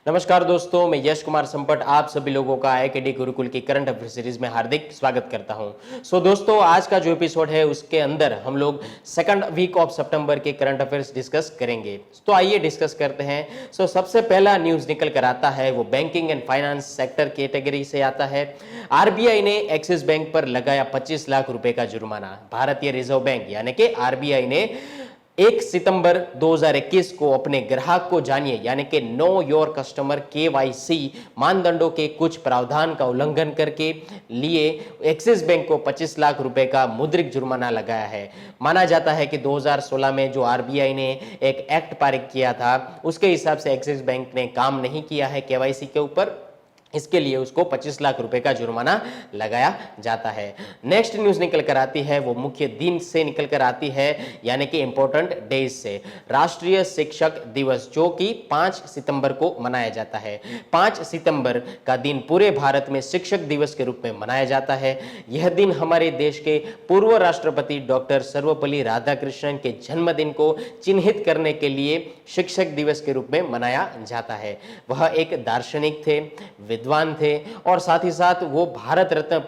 नमस्कार दोस्तों, मैं यश कुमार संपट आप सभी लोगों का एकेडी गुरुकुल की करंट अफेयर सीरीज में हार्दिक स्वागत करता हूं। दोस्तों, आज का जो एपिसोड है उसके अंदर हम लोग सेकंड वीक ऑफ सितंबर के करंट अफेयर्स डिस्कस करेंगे। तो आइए डिस्कस करते हैं। सबसे पहला न्यूज निकल कर आता है वो banking and finance sector category से आता है। आरबीआई ने एक्सिस बैंक पर लगाया 25 लाख रुपए का जुर्माना। भारतीय रिजर्व बैंक यानी कि आरबीआई ने 1 सितंबर 2021 को अपने ग्राहक को जानिए यानी कि नो योर कस्टमर केवाईसी मानदंडों के कुछ प्रावधान का उल्लंघन करके लिए एक्सिस बैंक को 25 लाख रुपए का मुद्रित जुर्माना लगाया है। माना जाता है कि 2016 में जो आरबीआई ने एक एक्ट पारित किया था उसके हिसाब से एक्सिस बैंक ने काम नहीं किया है केवाईसी के ऊपर, इसके लिए उसको 25 लाख रुपए का जुर्माना लगाया जाता है। नेक्स्ट न्यूज निकल कर आती है वो मुख्य दिन से निकल कर आती है यानी कि इंपॉर्टेंट डेज से। राष्ट्रीय शिक्षक दिवस जो कि 5 सितंबर को मनाया जाता है। 5 सितंबर का दिन पूरे भारत में शिक्षक दिवस के रूप में मनाया जाता है। यह दिन हमारे देश के पूर्व राष्ट्रपति डॉक्टर सर्वपल्ली राधाकृष्णन के जन्मदिन को चिन्हित करने के लिए शिक्षक दिवस के रूप में मनाया जाता है। वह एक दार्शनिक थे, विद्वान थे और साथ ही साथ वो भारत रत्न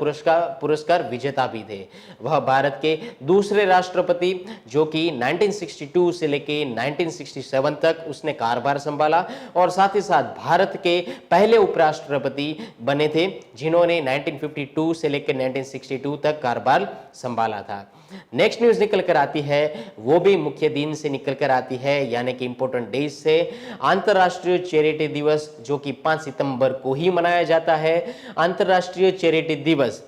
पुरस्कार विजेता भी थे। वह भारत के दूसरे राष्ट्रपति जो कि 1962 से लेके 1967 तक उसने कार्यभार संभाला और साथ ही साथ भारत के पहले उपराष्ट्रपति बने थे जिन्होंने 1952 से लेकर 1962 तक कार्यभार संभाला था। नेक्स्ट न्यूज निकल कर आती है वो भी मुख्य दिन से निकल कर आती है यानी कि इंपॉर्टेंट डेज से। अंतरराष्ट्रीय चैरिटी दिवस जो कि 5 सितंबर को ही मनाया जाता है। अंतरराष्ट्रीय चैरिटी दिवस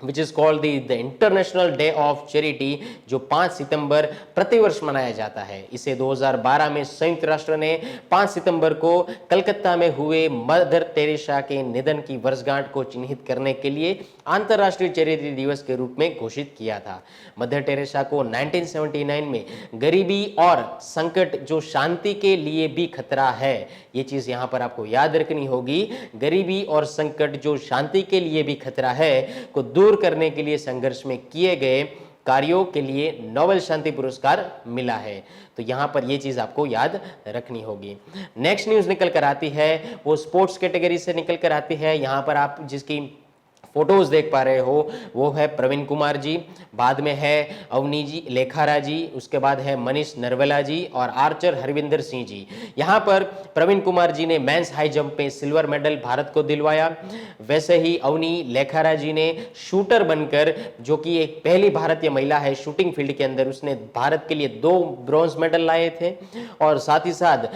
which is called the international day of charity जो 5 सितंबर प्रतिवर्ष मनाया जाता है। इसे 2012 में संयुक्त राष्ट्र ने 5 सितंबर को कलकत्ता में हुए मदर टेरेसा के निधन की वर्षगांठ को चिन्हित करने के लिए अंतरराष्ट्रीय चैरिटी दिवस के रूप में घोषित किया था। मदर टेरेसा को 1979 में गरीबी और संकट जो शांति के लिए भी खतरा है, ये चीज यहां पर आपको याद रखनी होगी। गरीबी और संकट जो शांति के लिए भी खतरा है को दूर करने के लिए संघर्ष में किए गए कार्यों के लिए नोबेल शांति पुरस्कार मिला है। तो यहां पर यह चीज आपको याद रखनी होगी। नेक्स्ट न्यूज निकल कर आती है वो स्पोर्ट्स कैटेगरी से निकल कर आती है। यहां पर आप जिसकी फोटोज देख पा रहे हो वो है प्रवीण कुमार जी, बाद में है अवनी जी लेखारा जी, उसके बाद है मनीष नरवला जी और आर्चर हरविंदर सिंह जी। यहाँ पर प्रवीण कुमार जी ने मेंस हाई जंप में सिल्वर मेडल भारत को दिलवाया। वैसे ही अवनी लेखारा जी ने शूटर बनकर जो कि एक पहली भारतीय महिला है शूटिंग फील्ड के अंदर, उसने भारत के लिए 2 ब्रॉन्ज मेडल लाए थे। और साथ ही साथ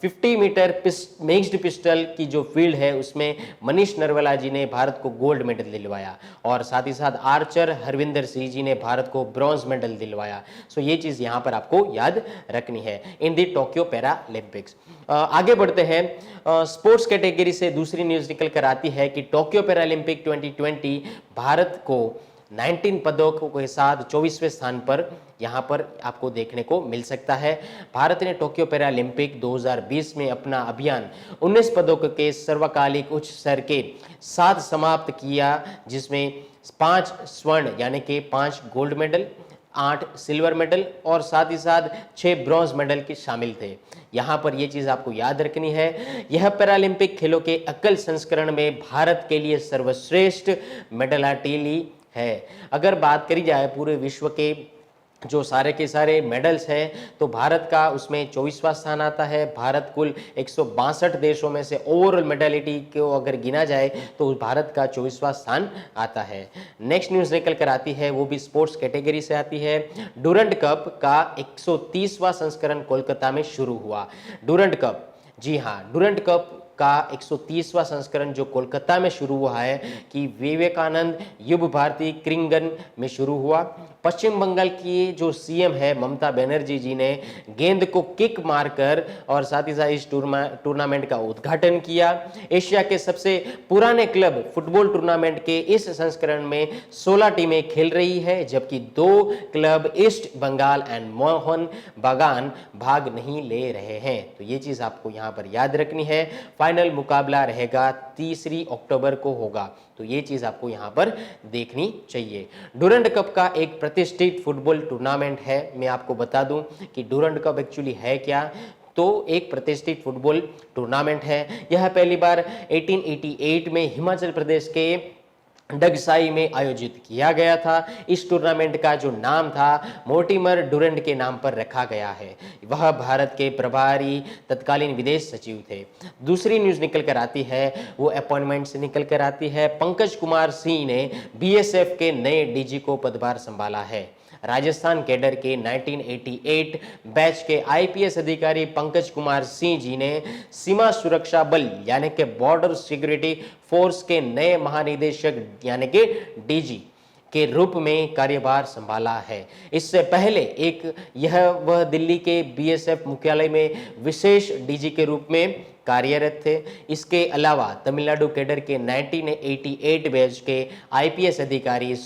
50 मीटर मिक्स्ड पिस्टल की जो फील्ड है उसमें मनीष नरवला जी ने भारत को गोल्ड मेडल दिलवाया और साथ ही साथ आर्चर हरविंदर सिंह जी ने भारत को ब्रॉन्ज मेडल दिलवाया। ये चीज यहां पर आपको याद रखनी है इन दी टोक्यो पैरालंपिक्स। आगे बढ़ते हैं। स्पोर्ट्स कैटेगरी से दूसरी न्यूज निकल कर आती है कि टोक्यो पैरालंपिक 2020 भारत को 19 पदकों के साथ 24वें स्थान पर यहां पर आपको देखने को मिल सकता है। भारत ने टोक्यो पैरालंपिक 2020 में अपना अभियान 19 पदकों के सर्वकालिक उच्च स्तर के साथ समाप्त किया, जिसमें 5 स्वर्ण यानी कि 5 गोल्ड मेडल, 8 सिल्वर मेडल और साथ ही साथ 6 ब्रॉन्ज मेडल के शामिल थे। यहां पर यह चीज आपको याद रखनी है, यह पैरालंपिक खेलों के एकल संस्करण में भारत के लिए सर्वश्रेष्ठ मेडलाटिली है। अगर बात करी जाए पूरे विश्व के जो सारे के सारे मेडल्स हैं तो भारत का उसमें 24वां स्थान आता है। भारत कुल 162 देशों में से ओवरऑल मेडलिटी को अगर गिना जाए तो भारत का 24वां स्थान आता है। नेक्स्ट न्यूज निकल कर आती है वो भी स्पोर्ट्स कैटेगरी से आती है। डूरंट कप का 130वां संस्करण कोलकाता में शुरू हुआ। डूरंट कप, जी हाँ, डूरंट कप का 130वां संस्करण जो कोलकाता में शुरू हुआ है कि विवेकानंद युवा भारती क्रिंगन में शुरू हुआ। पश्चिम बंगाल की जो सीएम है ममता बनर्जी जी ने गेंद को किक मारकर और साथ ही साथ इस टूर्नामेंट का उद्घाटन किया। एशिया के सबसे पुराने क्लब फुटबॉल टूर्नामेंट के इस संस्करण में 16 टीमें खेल रही है, जबकि 2 club East Bengal and Mohun Bagan भाग नहीं ले रहे हैं। तो ये चीज आपको यहाँ पर याद रखनी है। फाइनल मुकाबला रहेगा 3 अक्टूबर को होगा, तो ये चीज आपको यहां पर देखनी चाहिए। डूरंट कप का एक प्रतिष्ठित फुटबॉल टूर्नामेंट है। मैं आपको बता दूं कि डूरंट कप एक्चुअली है क्या। तो एक प्रतिष्ठित फुटबॉल टूर्नामेंट है। यह पहली बार 1888 में हिमाचल प्रदेश के डगसाई में आयोजित किया गया था। इस टूर्नामेंट का जो नाम था मोर्टिमर डुरंड के नाम पर रखा गया है। वह भारत के प्रभारी तत्कालीन विदेश सचिव थे। दूसरी न्यूज निकल कर आती है वो अपॉइंटमेंट से निकल कर आती है। पंकज कुमार सिंह ने बीएसएफ के नए डीजी को पदभार संभाला है। राजस्थान कैडर के 1988 बैच के आईपीएस अधिकारी पंकज कुमार सिंह जी ने सीमा सुरक्षा बल यानी कि बॉर्डर सिक्योरिटी फोर्स के नए महानिदेशक यानी कि डीजी के रूप में कार्यभार संभाला है। इससे पहले वह दिल्ली के बीएसएफ मुख्यालय में विशेष डीजी के रूप में कार्यरत थे। इसके अलावा तमिलनाडु कैडर के 1988 बैच के आईपीएस अधिकारी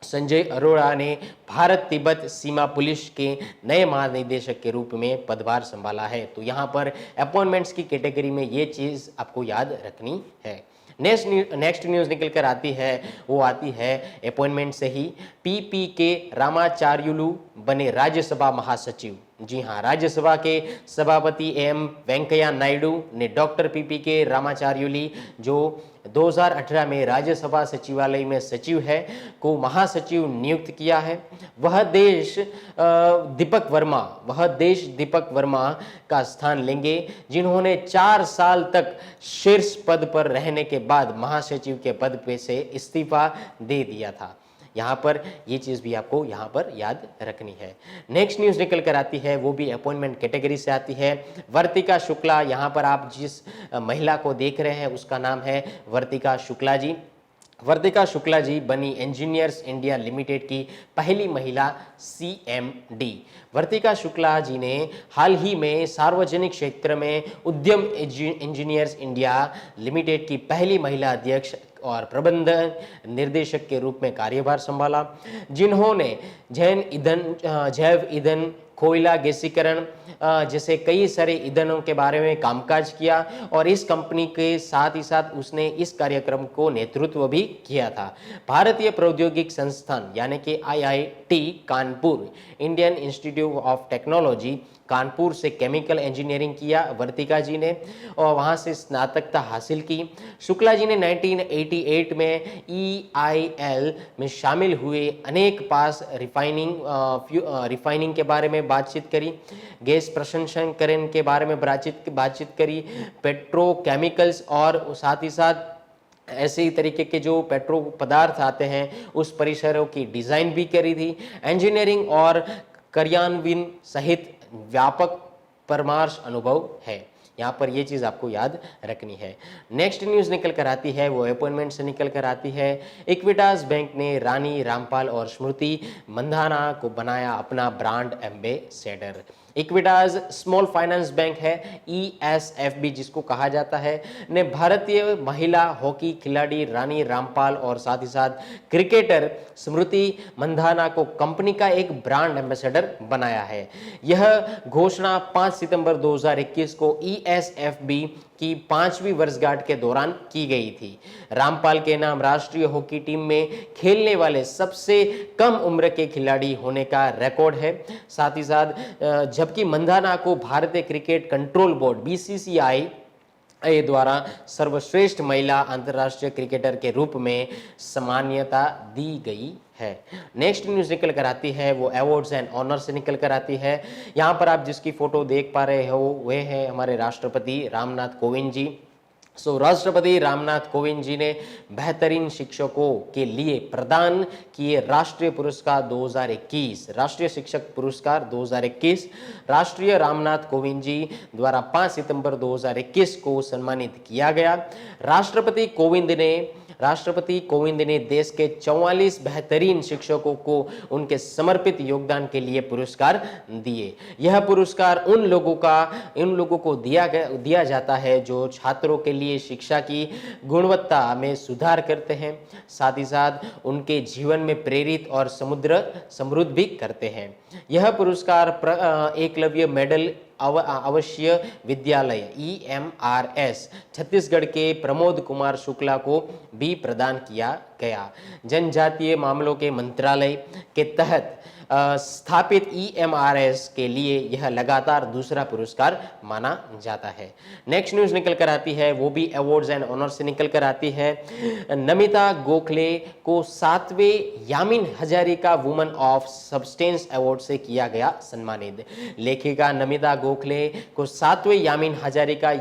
संजय अरोड़ा ने भारत तिब्बत सीमा पुलिस के नए महानिदेशक के रूप में पदभार संभाला है। तो यहाँ पर अपॉइंटमेंट्स की कैटेगरी में ये चीज़ आपको याद रखनी है। नेक्स्ट न्यूज़ निकल कर आती है वो आती है अपॉइंटमेंट से ही। पीपी के रामाचार्युलू बने राज्यसभा महासचिव। जी हाँ, राज्यसभा के सभापति एम वेंकैया नायडू ने डॉक्टर पीपी के रामाचार्युली जो 2018 में राज्यसभा सचिवालय में सचिव है को महासचिव नियुक्त किया है। वह देश दीपक वर्मा का स्थान लेंगे, जिन्होंने 4 साल तक शीर्ष पद पर रहने के बाद महासचिव के पद पे से इस्तीफा दे दिया था। यहाँ पर ये चीज़ भी आपको यहाँ पर याद रखनी है। नेक्स्ट न्यूज़ निकल कर आती है वो भी अपॉइंटमेंट कैटेगरी से आती है। वर्तिका शुक्ला, यहाँ पर आप जिस महिला को देख रहे हैं उसका नाम है वर्तिका शुक्ला जी। वर्तिका शुक्ला जी बनी इंजीनियर्स इंडिया लिमिटेड की पहली महिला सीएमडी। वर्तिका शुक्ला जी ने हाल ही में सार्वजनिक क्षेत्र में उद्यम इंजीनियर्स इंडिया लिमिटेड की पहली महिला अध्यक्ष और प्रबंधन निर्देशक के रूप में कार्यभार संभाला, जिन्होंने जैव ईंधन, कोयला गैसीकरण जैसे कई सारे ईंधनों के बारे में कामकाज किया और इस कंपनी के साथ ही साथ उसने इस कार्यक्रम को नेतृत्व भी किया था। भारतीय प्रौद्योगिक संस्थान यानी कि IIT Kanpur, Indian institute of technology Kanpur से केमिकल इंजीनियरिंग किया वर्तिका जी ने और वहां से स्नातकता हासिल की। शुक्ला जी ने 1988 में EIL में शामिल हुए अनेक पास रिफाइनिंग के बारे में बातचीत करी, गैस प्रसंस्करण के बारे में बातचीत करी, पेट्रोकेमिकल्स और साथ ही साथ ऐसे ही तरीके के जो पेट्रो पदार्थ आते हैं उस परिसरों की डिजाइन भी करी थी। इंजीनियरिंग और कार्यान्वयन सहित व्यापक परामर्श अनुभव है। यहाँ पर ये चीज़ आपको याद रखनी है। नेक्स्ट न्यूज़ निकल कर आती है वो अपॉइंटमेंट से निकल कर आती है। इक्विटास बैंक ने रानी रामपाल और स्मृति मंधाना को बनाया अपना brand ambassador. Equitas small finance bank है, ESFB जिसको कहा जाता है, ने भारतीय महिला हॉकी खिलाड़ी रानी रामपाल और साथ ही साथ क्रिकेटर स्मृति मंधाना को कंपनी का एक ब्रांड एम्बेसडर बनाया है। यह घोषणा 5 सितंबर 2021 को ESFB की 5वीं वर्षगांठ के दौरान की गई थी। रामपाल के नाम राष्ट्रीय हॉकी टीम में खेलने वाले सबसे कम उम्र के खिलाड़ी होने का रिकॉर्ड है। साथ ही साथ जबकि मंधाना को भारतीय क्रिकेट कंट्रोल बोर्ड BCCI द्वारा सर्वश्रेष्ठ महिला अंतर्राष्ट्रीय क्रिकेटर के रूप में सम्मानियता दी गई है। नेक्स्ट न्यूज़ निकल कर आती है वो अवार्ड्स एंड ऑनर से निकल कर आती है। यहाँ पर आप जिसकी फोटो देख पा रहे हो वे हैं हमारे राष्ट्रपति रामनाथ कोविंद जी। राष्ट्रपति रामनाथ कोविंद जी ने बेहतरीन शिक्षकों के लिए प्रदान किए राष्ट्रीय पुरस्कार 2021, राष्ट्रीय शिक्षक पुरस्कार 2021 राष्ट्रीय रामनाथ कोविंद जी द्वारा 5 सितंबर 2021 को सम्मानित किया गया। राष्ट्रपति कोविंद ने देश के 44 बेहतरीन शिक्षकों को उनके समर्पित योगदान के लिए पुरस्कार दिए। यह पुरस्कार उन लोगों को दिया जाता है जो छात्रों के लिए शिक्षा की गुणवत्ता में सुधार करते हैं, साथ ही साथ उनके जीवन में प्रेरित और समृद्ध भी करते हैं। यह पुरस्कार एकलव्य मेडल अवश्य विद्यालय EMRS छत्तीसगढ़ के प्रमोद कुमार शुक्ला को भी प्रदान किया गया। जनजातीय मामलों के मंत्रालय के तहत स्थापित EMRS के लिए यह लगातार दूसरा पुरस्कार माना जाता है। नेक्स्ट न्यूज निकल कर आती है, वो भी अवार्ड्स एंड ऑनर से निकल कर आती है। नमिता गोखले को 7वें Yamin Hazarika woman of substance award से किया गया सम्मानित। लेखिका नमिता गोखले को 7वें Yamin Hazarika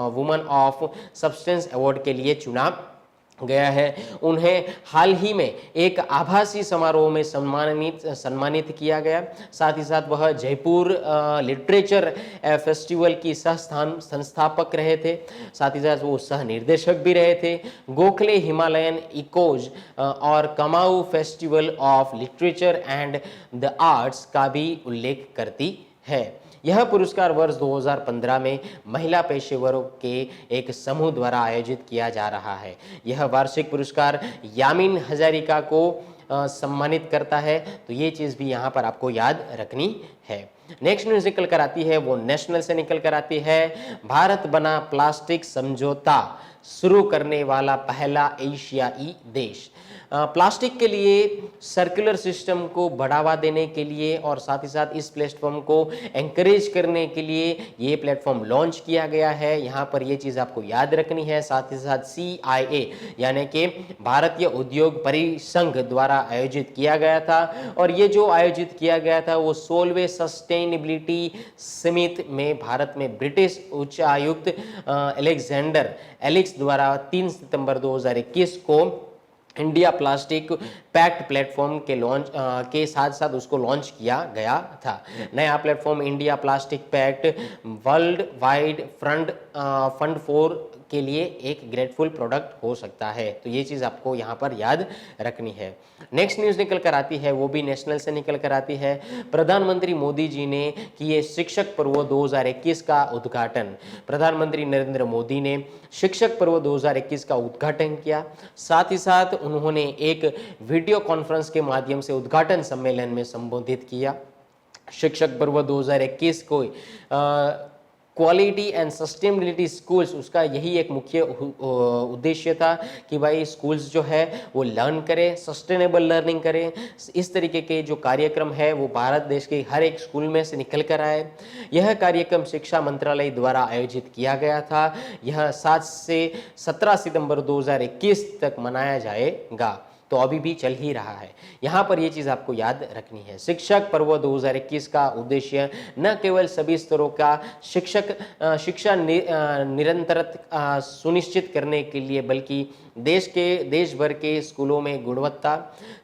woman of substance award के लिए चुना गया है। उन्हें हाल ही में एक आभासी समारोह में सम्मानित किया गया। साथ ही साथ वह जयपुर लिटरेचर फेस्टिवल की संस्थापक रहे थे। साथ ही साथ वो सह निर्देशक भी रहे थे। गोखले हिमालयन इकोज और Kumaon festival of literature and the arts का भी उल्लेख करती है। यह पुरस्कार वर्ष 2015 में महिला पेशेवरों के एक समूह द्वारा आयोजित किया जा रहा है। यह वार्षिक पुरस्कार यामिन हजारिका को सम्मानित करता है। तो ये चीज़ भी यहाँ पर आपको याद रखनी है। नेक्स्ट न्यूज निकल कर आती है, वो नेशनल से निकल कर आती है। भारत बना प्लास्टिक समझौता शुरू करने वाला पहला एशियाई देश। प्लास्टिक के लिए सर्कुलर सिस्टम को बढ़ावा देने के लिए और साथ ही साथ इस प्लेटफॉर्म को एंकरेज करने के लिए ये प्लेटफॉर्म लॉन्च किया गया है। यहाँ पर ये चीज़ आपको याद रखनी है। साथ ही साथ CIA यानी कि भारतीय उद्योग परिसंघ द्वारा आयोजित किया गया था और ये जो आयोजित किया गया था वो 16वें सस्टेनेबिलिटी समिट में भारत में ब्रिटिश उच्चायुक्त अलेक्जेंडर एलिक्स द्वारा 3 सितंबर 2021 को इंडिया प्लास्टिक पैक्ट प्लेटफॉर्म के साथ साथ उसको लॉन्च किया गया था। नया platform India plastic pact world wide fund for के लिए एक ग्रेटफुल प्रोडक्ट हो सकता है। तो ये चीज़ आपको यहाँ पर याद रखनी है। नेक्स्ट न्यूज़ निकल कर आती है, वो भी नेशनल से निकल कर आती है। प्रधानमंत्री मोदी जी ने किए शिक्षक पर्व 2021 का उद्घाटन। प्रधानमंत्री नरेंद्र मोदी ने शिक्षक पर्व 2021 का उद्घाटन किया। साथ ही साथ उन्होंने एक वीडियो कॉन्फ्रेंस के माध्यम से उद्घाटन सम्मेलन में संबोधित किया। शिक्षक पर्व 2021 को क्वालिटी एंड सस्टेनेबिलिटी स्कूल्स, उसका यही एक मुख्य उद्देश्य था कि भाई स्कूल्स जो है वो लर्न करें, सस्टेनेबल लर्निंग करें। इस तरीके के जो कार्यक्रम है वो भारत देश के हर एक स्कूल में से निकल कर आए। यह कार्यक्रम शिक्षा मंत्रालय द्वारा आयोजित किया गया था। यह 7 से 17 सितंबर 2021 तक मनाया जाएगा। तो अभी भी चल ही रहा है। यहाँ पर ये चीज़ आपको याद रखनी है। शिक्षक पर्व 2021 का उद्देश्य न केवल सभी स्तरों का शिक्षा निरंतरता सुनिश्चित करने के लिए बल्कि देश भर के स्कूलों में गुणवत्ता,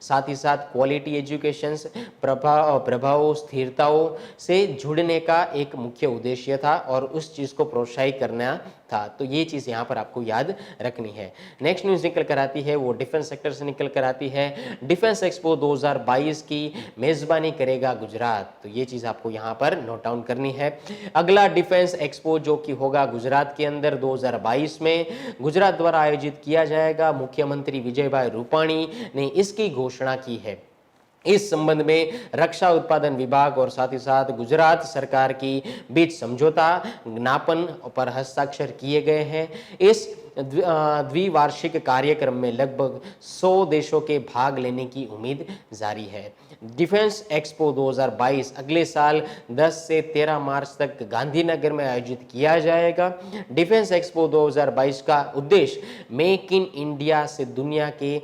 साथ ही साथ क्वालिटी एजुकेशन, प्रभाव स्थिरताओं से जुड़ने का एक मुख्य उद्देश्य था और उस चीज़ को प्रोत्साहित करना था। तो ये चीज़ यहाँ पर आपको याद रखनी है। नेक्स्ट न्यूज़ निकल कर आती है, वो डिफेंस सेक्टर से निकल कर आती है। डिफेंस एक्सपो 2022 की मेज़बानी करेगा गुजरात। तो ये चीज़ आपको यहाँ पर नोट डाउन करनी है। अगला डिफेंस एक्सपो जो कि होगा गुजरात के अंदर 2022 में गुजरात द्वारा आयोजित किया जाएगा। मुख्यमंत्री विजयभाई रूपाणी ने इसकी घोषणा की है। इस संबंध में रक्षा उत्पादन विभाग और साथ ही साथ गुजरात सरकार की बीच समझौता ज्ञापन पर हस्ताक्षर किए गए हैं। इस द्विवार्षिक कार्यक्रम में लगभग 100 देशों के भाग लेने की उम्मीद जारी है। डिफेंस एक्सपो 2022 अगले साल 10 से 13 मार्च तक गांधीनगर में आयोजित किया जाएगा। डिफेंस एक्सपो 2022 का उद्देश्य मेक इन इंडिया से दुनिया के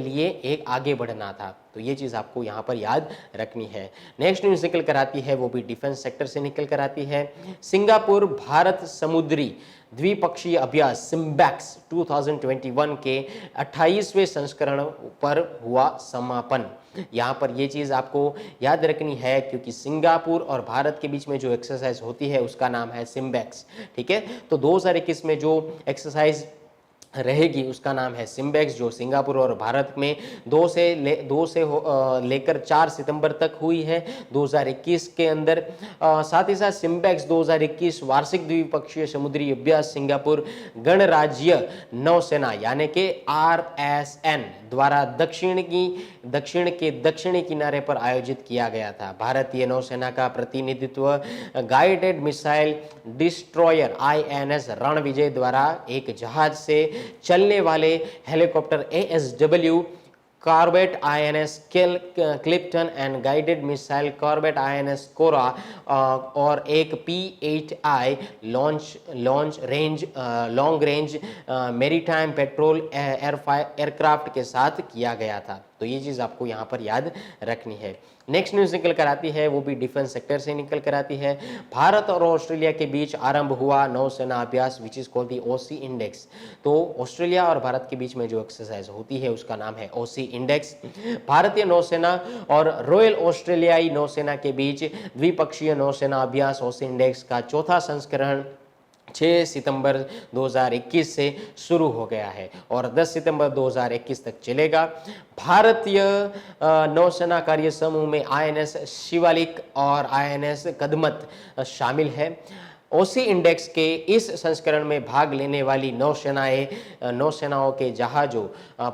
लिए एक आगे बढ़ना था। तो ये चीज़ आपको यहाँ पर याद रखनी है। नेक्स्ट न्यूज़ निकल कर आती है, वो भी डिफेंस सेक्टर से निकल कर आती है। सिंगापुर भारत समुद्री द्विपक्षीय अभ्यास सिम्बैक्स 2021 के 28वें संस्करण पर हुआ समापन। यहाँ पर ये चीज़ आपको याद रखनी है क्योंकि सिंगापुर और भारत के बीच में जो एक्सरसाइज होती है उसका नाम है सिम्बैक्स। ठीक है, तो 2021 में जो एक्सरसाइज रहेगी उसका नाम है सिम्बैक्स, जो सिंगापुर और भारत में 2 से लेकर 4 सितंबर तक हुई है 2021 के अंदर। साथ ही साथ सिम्बैक्स 2021 वार्षिक द्विपक्षीय समुद्री अभ्यास सिंगापुर गणराज्य नौसेना यानी कि RSN द्वारा दक्षिण के दक्षिणी किनारे पर आयोजित किया गया था। भारतीय नौसेना का प्रतिनिधित्व guided missile destroyer INS Ranvijay द्वारा एक जहाज से चलने वाले हेलीकॉप्टर ASW कॉर्बेट INS क्लिप्टन and guided missile corvette INS Kora और एक P-8I long range maritime patrol aircraft के साथ किया गया था। तो ये चीज़ आपको यहाँ पर याद रखनी है। नेक्स्ट न्यूज़ निकल कर आती है, वो भी डिफेंस सेक्टर से निकल कर आती है। भारत और ऑस्ट्रेलिया के बीच आरंभ हुआ नौसेना अभ्यास which is called the OC index. तो ऑस्ट्रेलिया और भारत के बीच में जो एक्सरसाइज होती है उसका नाम है OC इंडेक्स। भारतीय नौसेना और रॉयल ऑस्ट्रेलियाई नौसेना के बीच द्विपक्षीय नौसेना अभ्यास OC इंडेक्स का चौथा संस्करण 6 सितंबर 2021 से शुरू हो गया है और 10 सितंबर 2021 तक चलेगा। भारतीय नौसेना कार्य समूह में INS शिवालिक और INS कदमत शामिल है। OC इंडेक्स के इस संस्करण में भाग लेने वाली नौसेनाओं के जहाज़ों,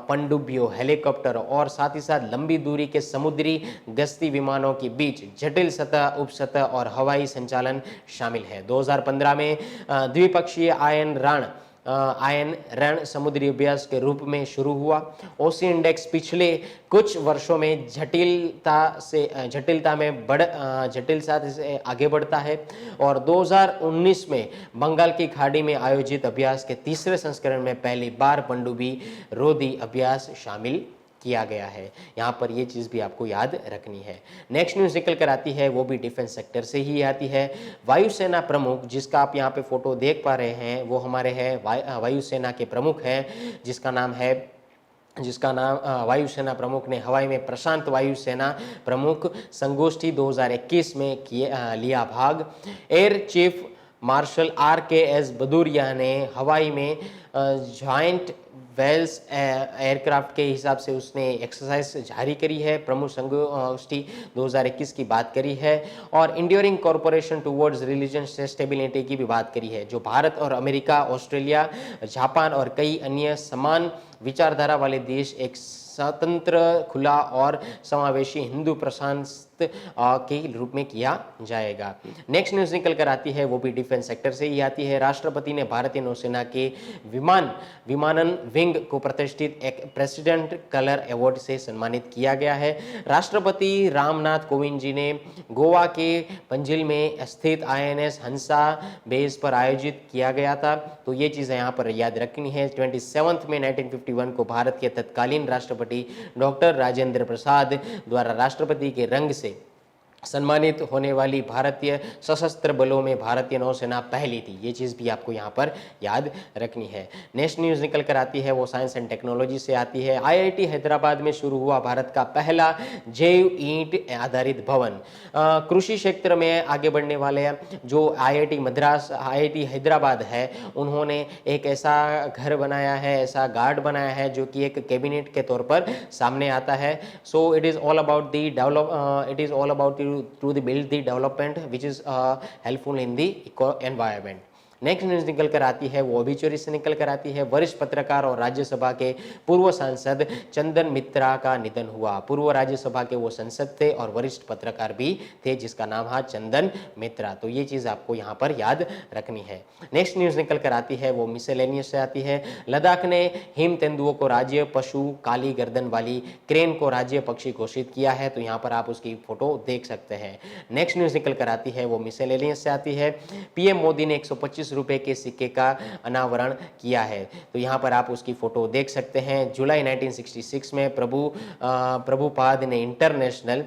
पनडुब्बियों, हेलीकॉप्टर और साथ ही साथ लंबी दूरी के समुद्री गश्ती विमानों के बीच जटिल सतह, उपसतह और हवाई संचालन शामिल है। 2015 में द्विपक्षीय आयन रण समुद्री अभ्यास के रूप में शुरू हुआ। OC इंडेक्स पिछले कुछ वर्षों में जटिलता से आगे बढ़ता है और 2019 में बंगाल की खाड़ी में आयोजित अभ्यास के तीसरे संस्करण में पहली बार पनडुब्बी रोधी अभ्यास शामिल किया गया है। यहाँ पर ये चीज़ भी आपको याद रखनी है। नेक्स्ट न्यूज़ निकल कर आती है, वो भी डिफेंस सेक्टर से ही आती है। वायुसेना प्रमुख, जिसका आप यहाँ पे फोटो देख पा रहे हैं, वो हमारे हैं वायुसेना के प्रमुख हैं, जिसका नाम वायुसेना प्रमुख ने हवाई में प्रशांत वायुसेना प्रमुख संगोष्ठी 2021 में लिया भाग। Air chief marshal RKS Bhadauria ने हवाई में जॉइंट वेल्स एयरक्राफ्ट के हिसाब से उसने एक्सरसाइज जारी करी है, प्रमुख संगोष्ठी 2021 की बात करी है और enduring corporation towards religion stability की भी बात करी है, जो भारत और अमेरिका, ऑस्ट्रेलिया, जापान और कई अन्य समान विचारधारा वाले देश एक स्वतंत्र, खुला और समावेशी हिंदू प्रशांत के रूप में किया जाएगा। नेक्स्ट न्यूज़ निकल कर आती है, वो भी डिफेंस सेक्टर से ही आती है। राष्ट्रपति ने भारतीय नौसेना के विमानन विंग को प्रतिष्ठित एक प्रेसिडेंट कलर अवार्ड से सम्मानित किया गया है। राष्ट्रपति रामनाथ कोविंद जी ने गोवा के पंजिल में स्थित INS हंसा बेस पर आयोजित किया गया था। तो ये चीज़ें यहाँ पर याद रखनी है। 27 मई 1951 को भारत के तत्कालीन राष्ट्रपति डॉक्टर राजेंद्र प्रसाद द्वारा राष्ट्रपति के रंग से सम्मानित होने वाली भारतीय सशस्त्र बलों में भारतीय नौसेना पहली थी। ये चीज़ भी आपको यहाँ पर याद रखनी है। नेक्स्ट न्यूज़ निकल कर आती है, वो साइंस एंड टेक्नोलॉजी से आती है। IIT हैदराबाद में शुरू हुआ भारत का पहला जैव ईंट आधारित भवन। कृषि क्षेत्र में आगे बढ़ने वाले जो IIT मद्रास, IIT हैदराबाद है, उन्होंने एक ऐसा घर बनाया है, ऐसा गार्ड बनाया है जो कि एक कैबिनेट के तौर पर सामने आता है। So it is all about to build the development which is helpful in the environment. Next news निकल कर आती है, वो ओबिचुरी से निकल कर आती है। वरिष्ठ पत्रकार और राज्यसभा के पूर्व सांसद चंदन मित्रा का निधन हुआ। पूर्व राज्यसभा के वो सांसद थे और वरिष्ठ पत्रकार भी थे, जिसका नाम है चंदन मित्रा। तो ये चीज़ आपको यहाँ पर याद रखनी है। नेक्स्ट न्यूज़ निकल कर आती है, वो मिसेलेनियस से आती है। लद्दाख ने हिम तेंदुओं को राज्य पशु, काली गर्दन वाली क्रेन को राज्य पक्षी घोषित किया है। तो यहाँ पर आप उसकी फोटो देख सकते हैं। नेक्स्ट न्यूज़ निकल कर आती है, वो मिसेलेनियस से आती है। PM मोदी ने 125 रुपए के सिक्के का अनावरण किया है। तो यहाँ पर आप उसकी फोटो देख सकते हैं। जुलाई 1966 में प्रभुपाद ने इंटरनेशनल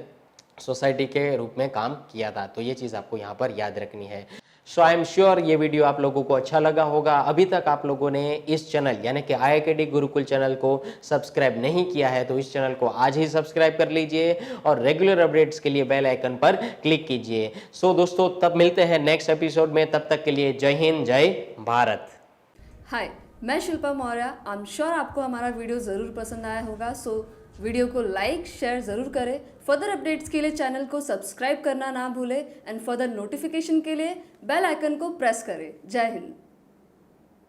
सोसाइटी के रूप में काम किया था। तो ये चीज़ आपको यहाँ पर याद रखनी है। सो आई एम श्योर ये वीडियो आप लोगों को अच्छा लगा होगा। अभी तक आप लोगों ने इस चैनल यानी कि IIKD गुरुकुल चैनल को सब्सक्राइब नहीं किया है तो इस चैनल को आज ही सब्सक्राइब कर लीजिए और रेगुलर अपडेट्स के लिए बेल आइकन पर क्लिक कीजिए। सो दोस्तों, तब मिलते हैं नेक्स्ट एपिसोड में। तब तक के लिए जय हिंद, जय भारत। हाय, मैं Shilpa Maurya. I am sure आपको हमारा वीडियो ज़रूर पसंद आया होगा। सो वीडियो को लाइक शेयर ज़रूर करें। फर्दर अपडेट्स के लिए चैनल को सब्सक्राइब करना ना भूलें एंड फर्दर नोटिफिकेशन के लिए बेल आइकन को प्रेस करें। जय हिंद।